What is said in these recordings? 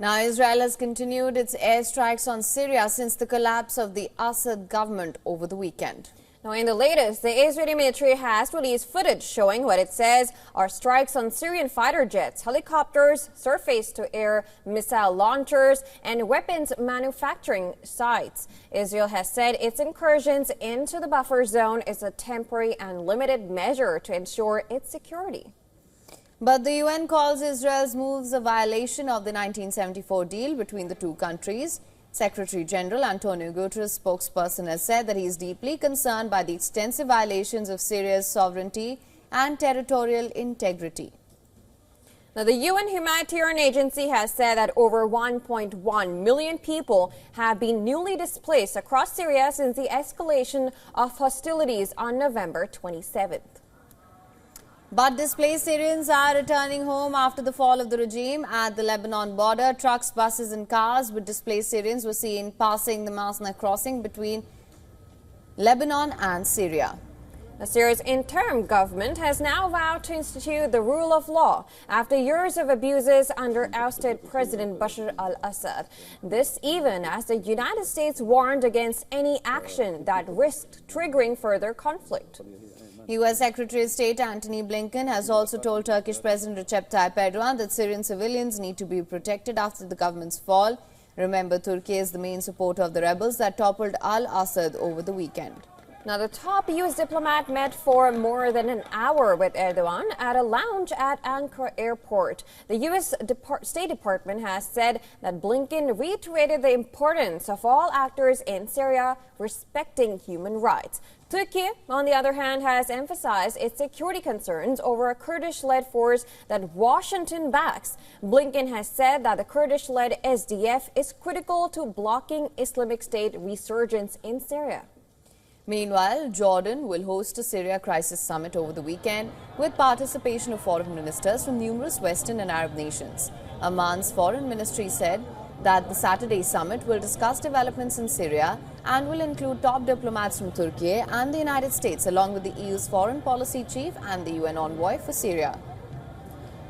Now, Israel has continued its airstrikes on Syria since the collapse of the Assad government over the weekend. Now, in the latest, the Israeli military has released footage showing what it says are strikes on Syrian fighter jets, helicopters, surface-to-air missile launchers, and weapons manufacturing sites. Israel has said its incursions into the buffer zone is a temporary and limited measure to ensure its security. But the UN calls Israel's moves a violation of the 1974 deal between the two countries. Secretary General Antonio Guterres' spokesperson has said that he is deeply concerned by the extensive violations of Syria's sovereignty and territorial integrity. Now, the UN humanitarian agency has said that over 1.1 million people have been newly displaced across Syria since the escalation of hostilities on November 27th. But displaced Syrians are returning home after the fall of the regime. At the Lebanon border, trucks, buses and cars with displaced Syrians were seen passing the Masna crossing between Lebanon and Syria. Syria's interim government has now vowed to institute the rule of law after years of abuses under ousted President Bashar al-Assad. This even as the United States warned against any action that risked triggering further conflict. U.S. Secretary of State Antony Blinken has also told Turkish President Recep Tayyip Erdogan that Syrian civilians need to be protected after the government's fall. Remember, Turkey is the main supporter of the rebels that toppled al-Assad over the weekend. Now, the top U.S. diplomat met for more than an hour with Erdogan at a lounge at Ankara Airport. The U.S. State Department has said that Blinken reiterated the importance of all actors in Syria respecting human rights. Turkey, on the other hand, has emphasized its security concerns over a Kurdish-led force that Washington backs. Blinken has said that the Kurdish-led SDF is critical to blocking Islamic State resurgence in Syria. Meanwhile, Jordan will host a Syria crisis summit over the weekend with participation of foreign ministers from numerous Western and Arab nations. Oman's foreign ministry said that the Saturday summit will discuss developments in Syria and will include top diplomats from Turkey and the United States, along with the EU's foreign policy chief and the UN envoy for Syria.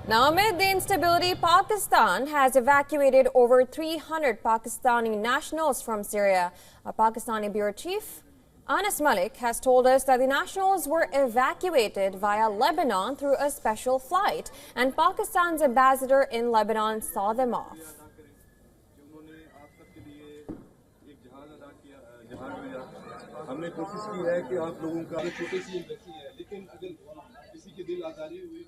Now, amid the instability, Pakistan has evacuated over 300 Pakistani nationals from Syria. A Pakistani bureau chief, Anas Malik, has told us that the nationals were evacuated via Lebanon through a special flight, and Pakistan's ambassador in Lebanon saw them off. हमने कोशिश की है कि आप लोगों का छोटी सी बच्ची है लेकिन अगर किसी के दिल आजारी हुई